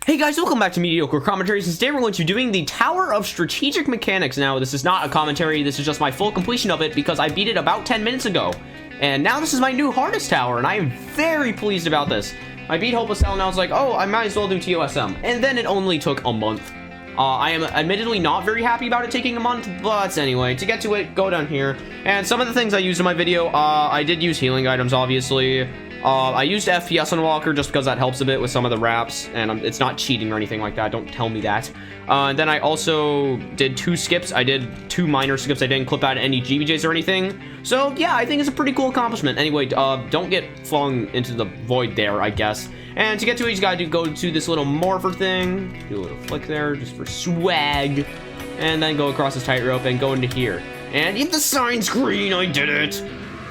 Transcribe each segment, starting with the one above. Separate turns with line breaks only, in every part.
Hey guys, welcome back to Mediocre Commentaries, and today we're going to be doing the Tower of Strategic Mechanics. Now, this is not a commentary, this is just my full completion of it because I beat it about 10 minutes ago. And now this is my new hardest tower, and I am very pleased about this. I beat Hopeless Hell, and I was like, oh, I might as well do TOSM. And then it only took a month. I am admittedly not very happy about it taking a month, but anyway, to get to it, go down here. And some of the things I used in my video, I did use healing items, obviously. I used FPS on Walker just because that helps a bit with some of the wraps, and it's not cheating or anything like that. Don't tell me that. And then I also did 2 skips. I did 2 minor skips. I didn't clip out any GBJs or anything. So yeah, I think it's a pretty cool accomplishment. Anyway, don't get flung into the void there, I guess. And to get to it, you gotta go to this little morpher thing. Do a little flick there just for swag. And then go across this tightrope and go into here. And in the sign screen, I did it!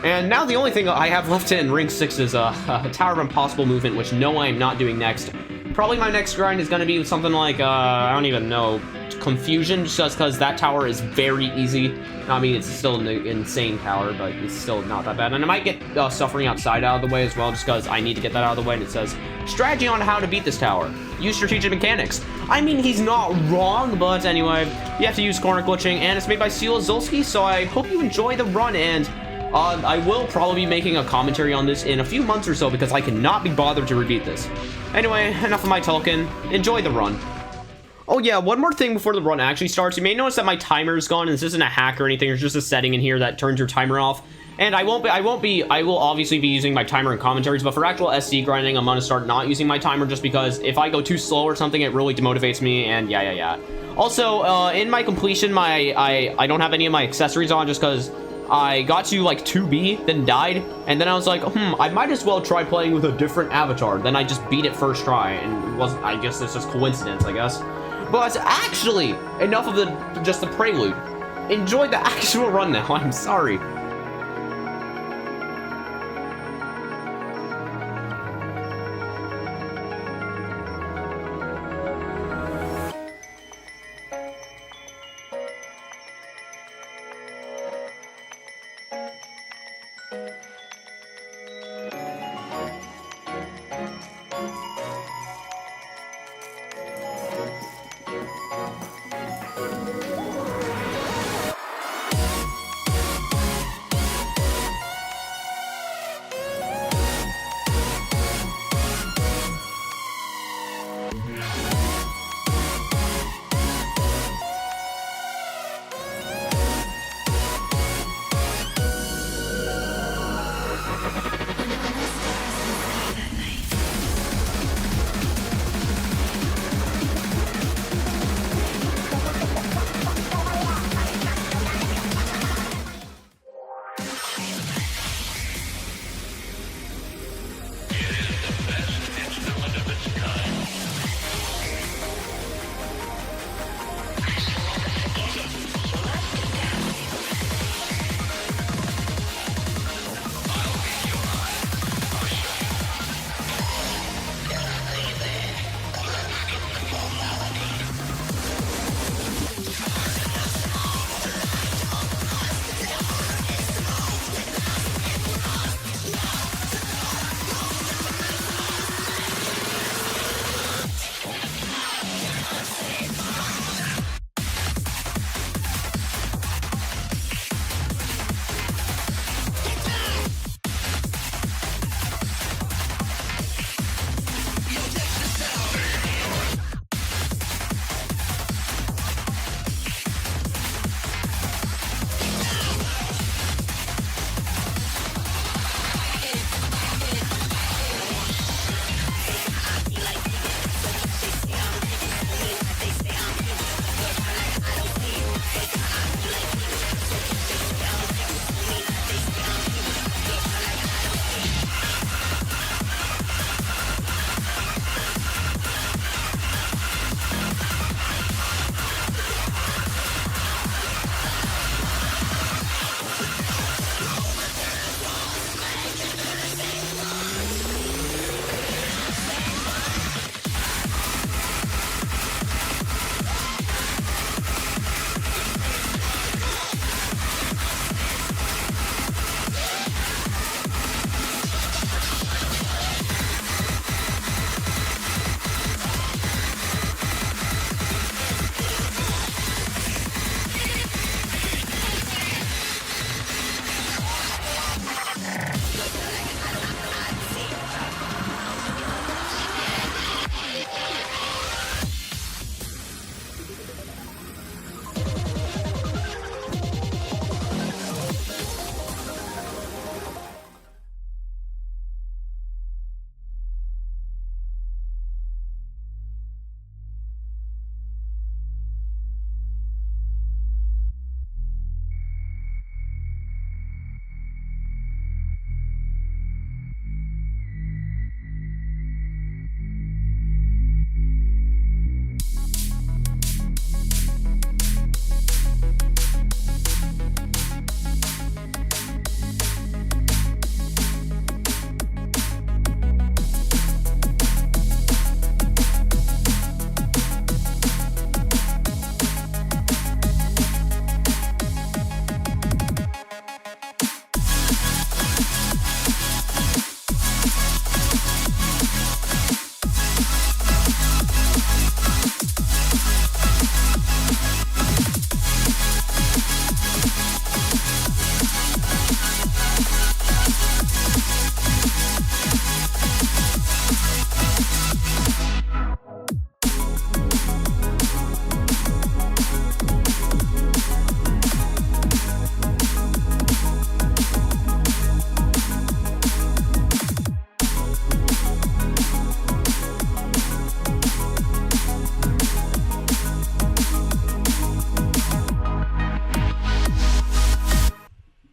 And now the only thing I have left in Ring 6 is a Tower of Impossible movement, which no, I am not doing next. Probably my next grind is going to be something like, I don't even know, Confusion, just because that tower is very easy. I mean, it's still an insane tower, but it's still not that bad. And I might get Suffering Outside out of the way as well, just because I need to get that out of the way. And it says, strategy on how to beat this tower. Use strategic mechanics. I mean, he's not wrong, but anyway, you have to use corner glitching, and it's made by Seal Zulski, so I hope you enjoy the run, and I will probably be making a commentary on this in a few months or so because I cannot be bothered to repeat this. Anyway, enough of my talking. Enjoy the run. Oh yeah, one more thing before the run actually starts. You may notice that my timer is gone, and this isn't a hack or anything. There's just a setting in here that turns your timer off. And I will obviously be using my timer in commentaries, but for actual SD grinding, I'm gonna start not using my timer just because if I go too slow or something, it really demotivates me, and yeah. Also, in my completion, I don't have any of my accessories on just because I got to like 2B, then died, and then I was like, I might as well try playing with a different avatar. Then I just beat it first try, and it wasn't, I guess it's just coincidence, I guess. But actually, enough of just the prelude. Enjoy the actual run now, I'm sorry.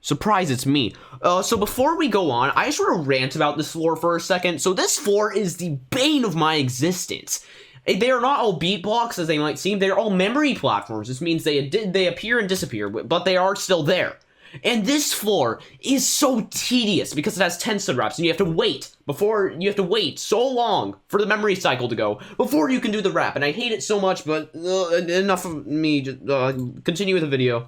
Surprise, it's me. So before we go on, I just want to rant about this floor for a second. So this floor is the bane of my existence. They are not all beat blocks, as they might seem. They are all memory platforms. This means they appear and disappear, but they are still there. And this floor is so tedious because it has 10 stud wraps, and you have to wait so long for the memory cycle to go before you can do the wrap. And I hate it so much, but enough of me. Just, continue with the video.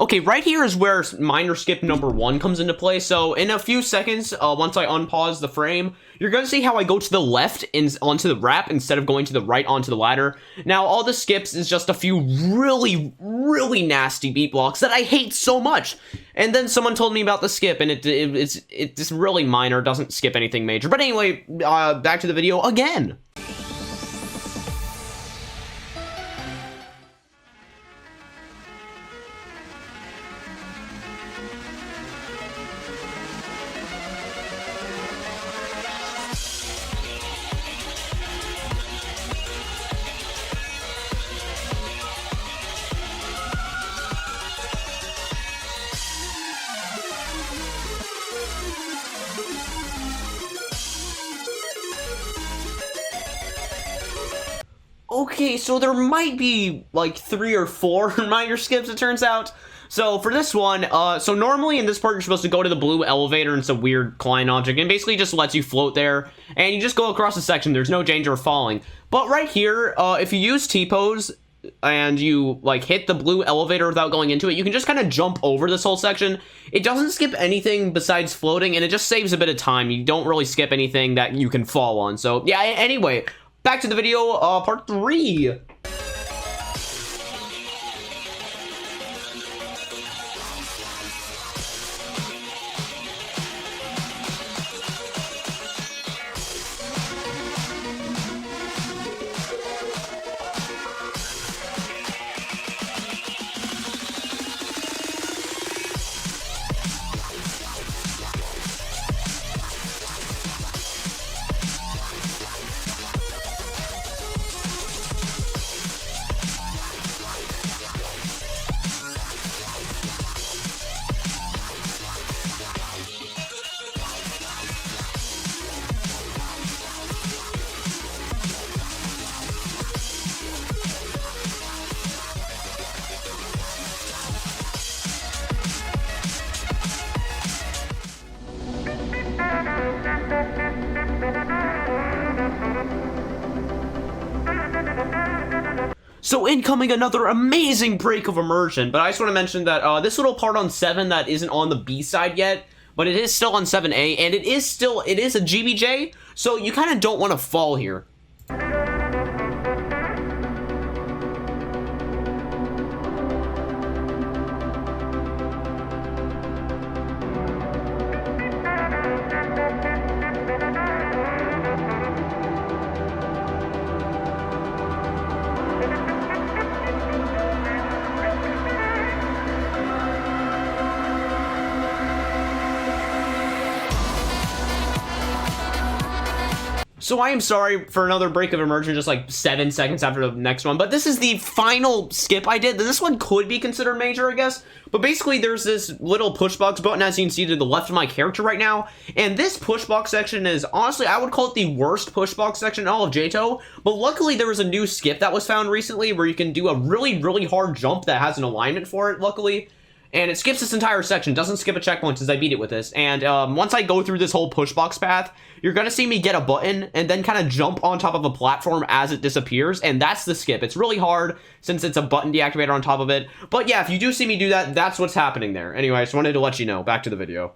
Okay, right here is where minor skip number 1 comes into play. So in a few seconds, once I unpause the frame, you're going to see how I go to the left onto the wrap instead of going to the right onto the ladder. Now, all the skips is just a few really, really nasty beat blocks that I hate so much. And then someone told me about the skip, and it's really minor, doesn't skip anything major. But anyway, back to the video again. Okay, so there might be like 3 or 4 minor skips, it turns out. So for this one, so normally in this part you're supposed to go to the blue elevator and it's a weird Klein object, and basically just lets you float there, and you just go across the section. There's no danger of falling. But right here, if you use T-pose and you like hit the blue elevator without going into it, you can just kind of jump over this whole section. It doesn't skip anything besides floating, and it just saves a bit of time. You don't really skip anything that you can fall on. So yeah, anyway, back to the video, part 3. So incoming another amazing break of immersion, but I just want to mention that this little part on 7 that isn't on the B side yet, but it is still on 7A, and it is a GBJ, so you kind of don't want to fall here. So I am sorry for another break of immersion just like 7 seconds after the next one, but this is the final skip I did. This one could be considered major, I guess, but basically there's this little push box button, as you can see to the left of my character right now, and this push box section is, honestly, I would call it the worst push box section in all of JTO, but luckily there was a new skip that was found recently where you can do a really hard jump that has an alignment for it, luckily. And it skips this entire section, doesn't skip a checkpoint since I beat it with this. And once I go through this whole push box path, you're gonna see me get a button and then kind of jump on top of a platform as it disappears, and that's the skip. It's really hard since it's a button deactivator on top of it. But yeah, if you do see me do that, that's what's happening there. Anyway, I just wanted to let you know. Back to the video.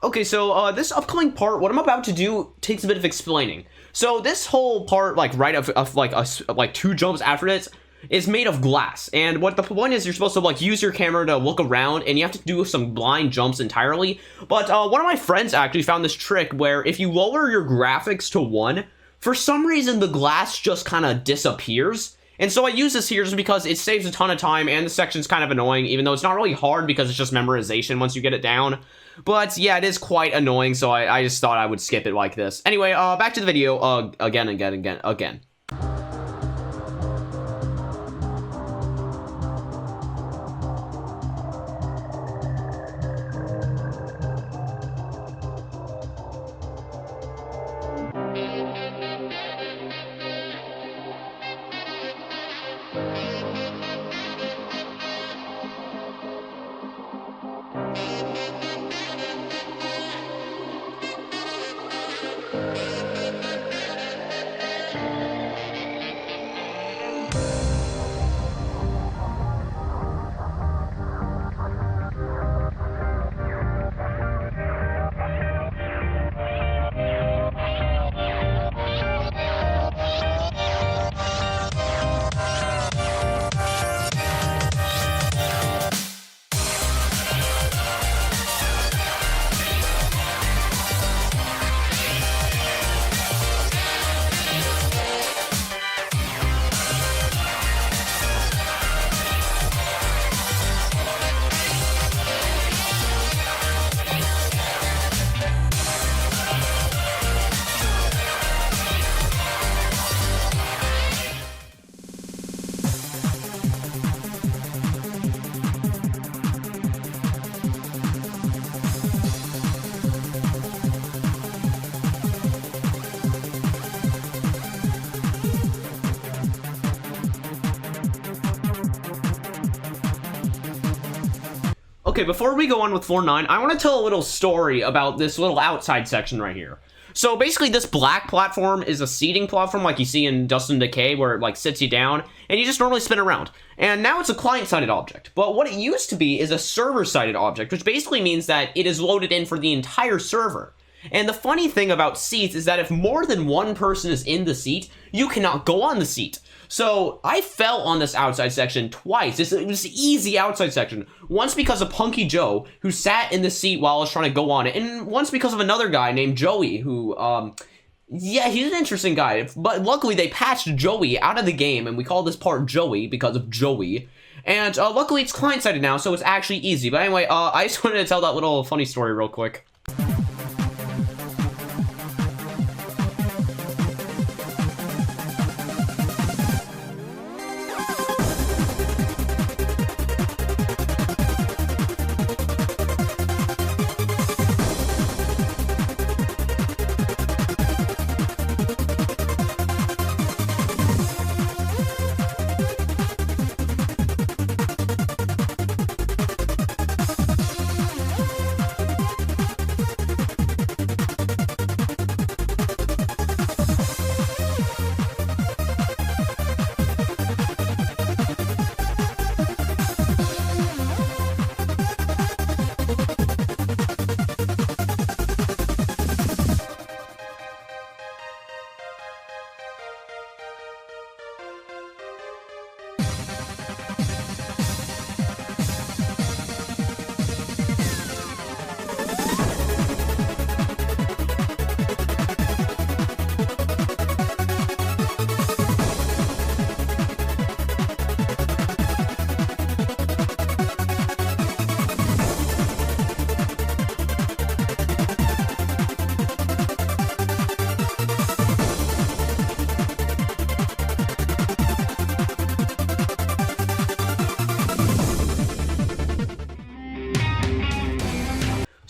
Okay, so this upcoming part, what I'm about to do takes a bit of explaining. So this whole part, like right of like 2 jumps after this, is made of glass. And what the point is, you're supposed to like use your camera to look around, and you have to do some blind jumps entirely. But one of my friends actually found this trick where if you lower your graphics to 1, for some reason the glass just kind of disappears. And so I use this here just because it saves a ton of time, and the section's kind of annoying, even though it's not really hard because it's just memorization once you get it down. But yeah, it is quite annoying, so I just thought I would skip it like this. Anyway, back to the video, again. Okay, before we go on with floor 9, I want to tell a little story about this little outside section right here. So basically this black platform is a seating platform like you see in Dust and Decay where it like sits you down and you just normally spin around. And now it's a client-sided object. But what it used to be is a server-sided object, which basically means that it is loaded in for the entire server. And the funny thing about seats is that if more than one person is in the seat, you cannot go on the seat. So I fell on this outside section twice. It was an easy outside section. Once because of Punky Joe, who sat in the seat while I was trying to go on it, and once because of another guy named Joey, who, yeah, he's an interesting guy. But luckily, they patched Joey out of the game, and we call this part Joey because of Joey. And luckily, it's client-sided now, so it's actually easy. But anyway, I just wanted to tell that little funny story real quick.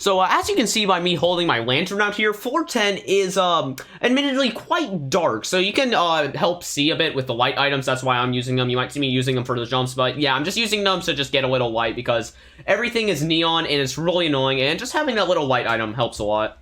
So as you can see by me holding my lantern out here, 410 is admittedly quite dark, so you can help see a bit with the light items. That's why I'm using them. You might see me using them for the jumps, but yeah, I'm just using them to just get a little light because everything is neon and it's really annoying, and just having that little light item helps a lot.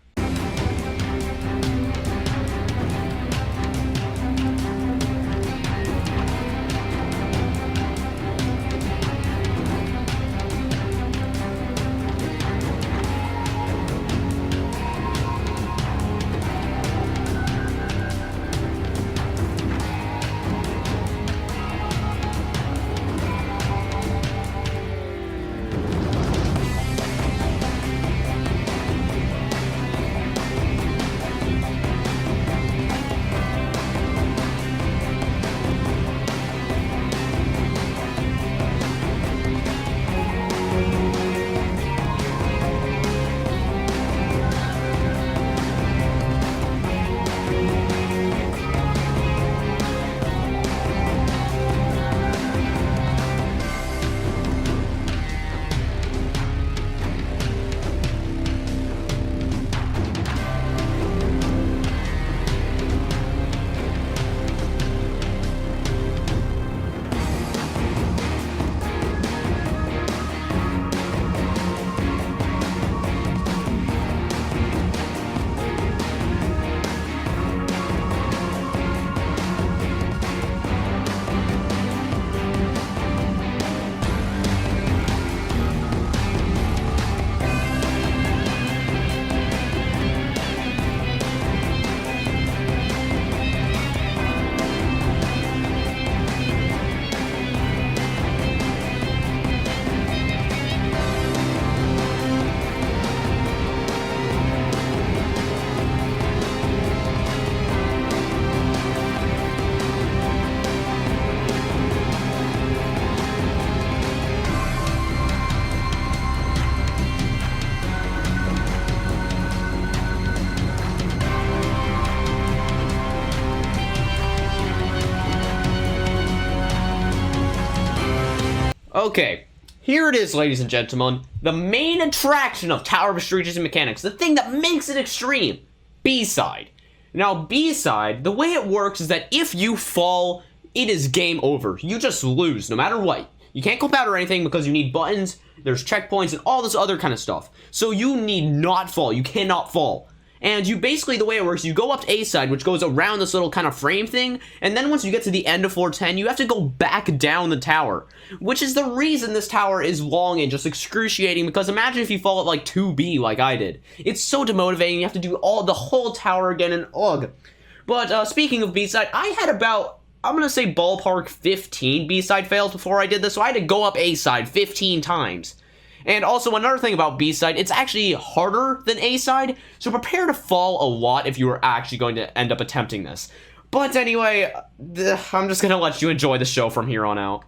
Okay, here it is, ladies and gentlemen. The main attraction of Tower of Strategic Mechanics, the thing that makes it extreme. B-side. Now, B-side, the way it works is that if you fall, it is game over. You just lose, no matter what. You can't go out or anything because you need buttons, there's checkpoints, and all this other kind of stuff. So you need not fall. You cannot fall. And you basically, the way it works, you go up to A side, which goes around this little kind of frame thing, and then once you get to the end of floor 10, you have to go back down the tower, which is the reason this tower is long and just excruciating, because imagine if you fall at like 2B like I did. It's so demotivating, you have to do the whole tower again, and ugh. But speaking of B side, I had about I'm gonna say ballpark 15 B-side fails before I did this, so I had to go up A-side 15 times. And also, another thing about B-side, it's actually harder than A-side, so prepare to fall a lot if you are actually going to end up attempting this. But anyway, I'm just gonna let you enjoy the show from here on out.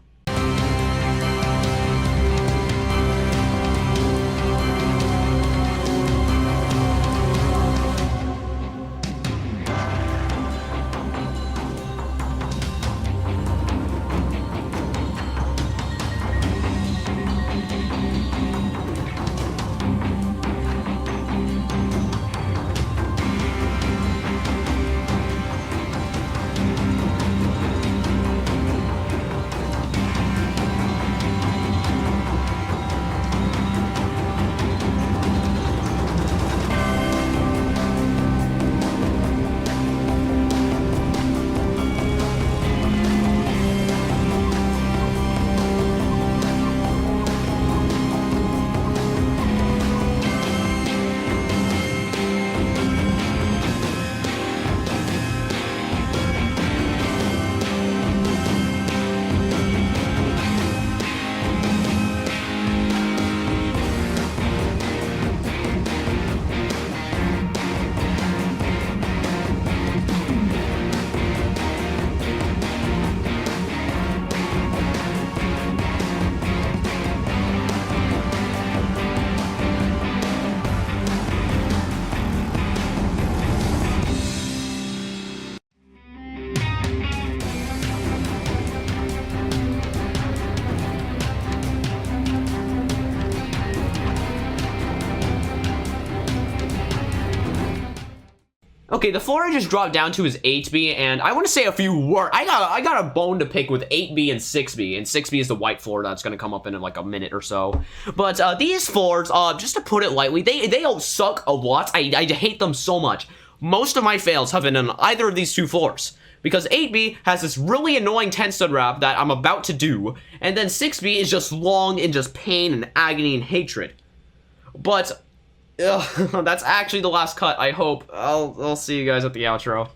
Okay, the floor I just dropped down to is 8B, and I want to say a few words. I got a bone to pick with 8B and 6B, and 6B is the white floor that's going to come up in like a minute or so. But these floors, just to put it lightly, they all suck a lot. I hate them so much. Most of my fails have been on either of these two floors, because 8B has this really annoying 10-stud wrap that I'm about to do, and then 6B is just long in just pain and agony and hatred. But that's actually the last cut. I hope. I'll see you guys at the outro.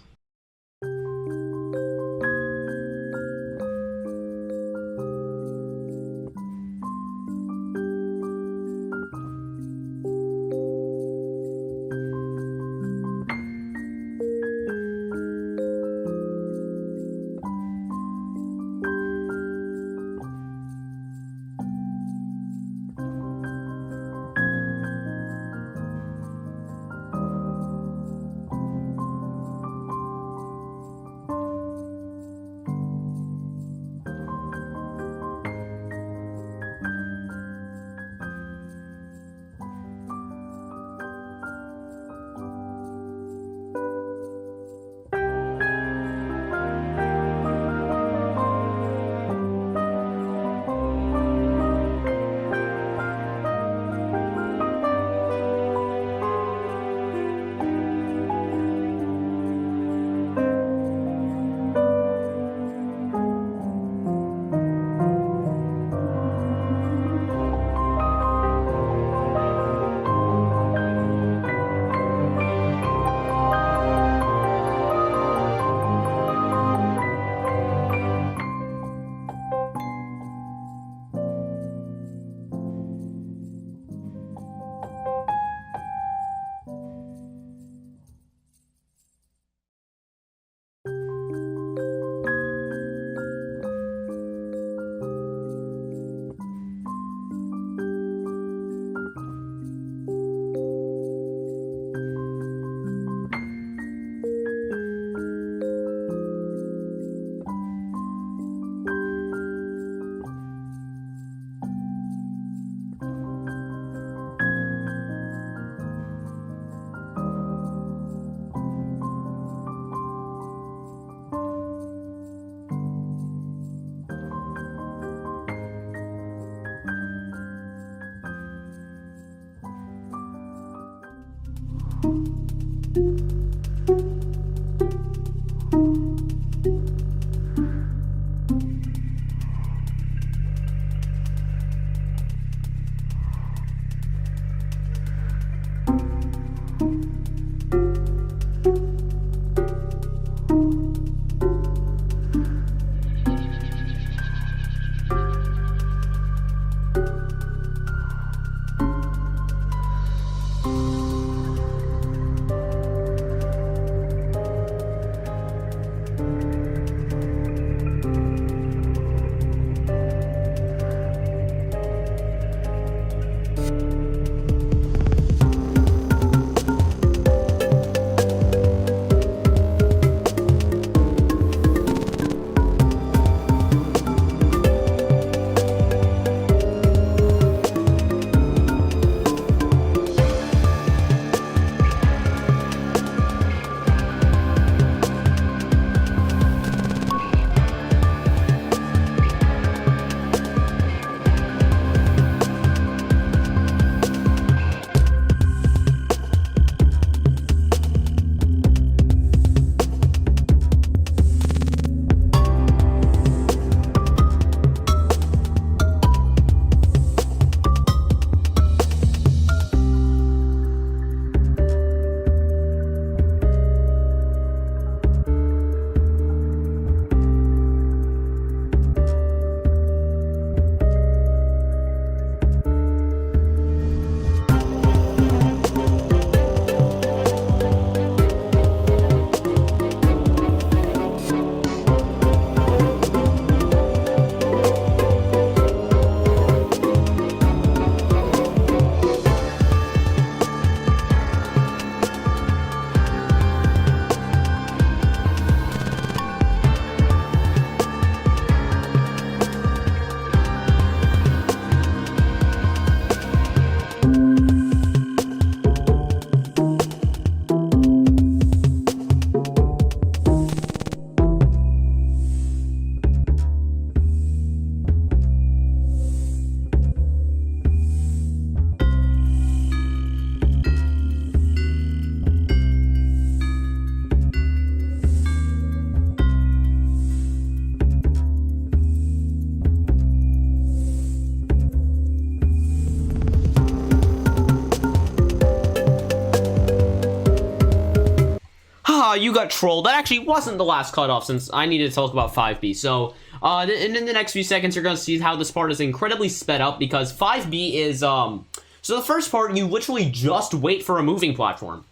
you got trolled. That actually wasn't the last cutoff, since I needed to talk about 5B. So, in the next few seconds, you're going to see how this part is incredibly sped up, because 5B is, so the first part, you literally just wait for a moving platform.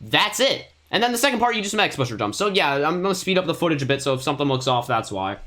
That's it. And then the second part, you just max pusher jump. So yeah, I'm going to speed up the footage a bit, so if something looks off, that's why.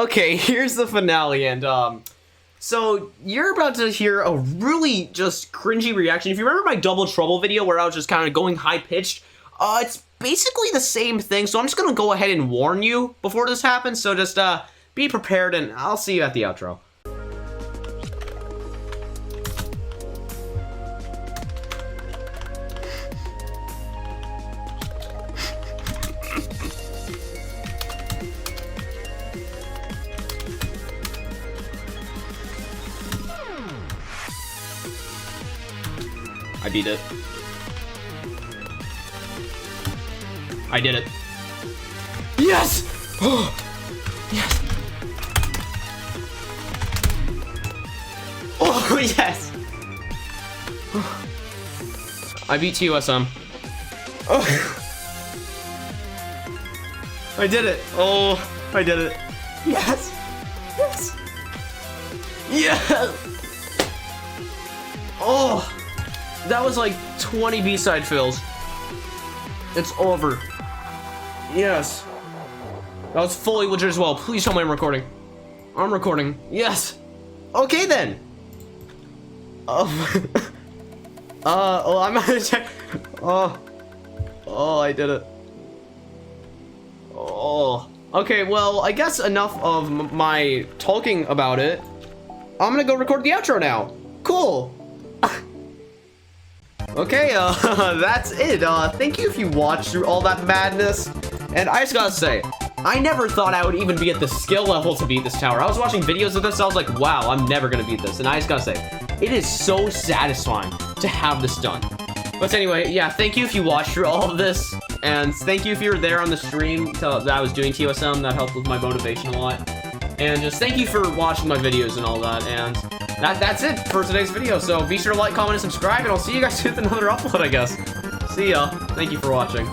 Okay, here's the finale, and so you're about to hear a really just cringy reaction. If you remember my Double Trouble video where I was just kind of going high-pitched, it's basically the same thing, so I'm just gonna go ahead and warn you before this happens, so just be prepared, and I'll see you at the outro. I beat it. I did it. Yes! Oh, yes! Oh, yes! I beat TUSM. Oh. I did it. Oh, I did it. Yes! Yes! Yes! Oh! That was like 20 B-side fills. It's over. Yes. That was fully legit as well. Please tell me I'm recording. I'm recording. Yes. Okay then. Oh, I'm gonna check. Oh, I did it. Oh. Okay, well, I guess enough of my talking about it. I'm gonna go record the outro now. Cool. Okay, that's it. Thank you if you watched through all that madness. And I just gotta say, I never thought I would even be at the skill level to beat this tower. I was watching videos of this, I was like, wow, I'm never gonna beat this. And I just gotta say, it is so satisfying to have this done. But anyway, yeah, thank you if you watched through all of this. And thank you if you were there on the stream that I was doing TOSM. That helped with my motivation a lot. And just thank you for watching my videos and all that. And that's it for today's video. So be sure to like, comment, and subscribe. And I'll see you guys with another upload, I guess. See ya. Thank you for watching.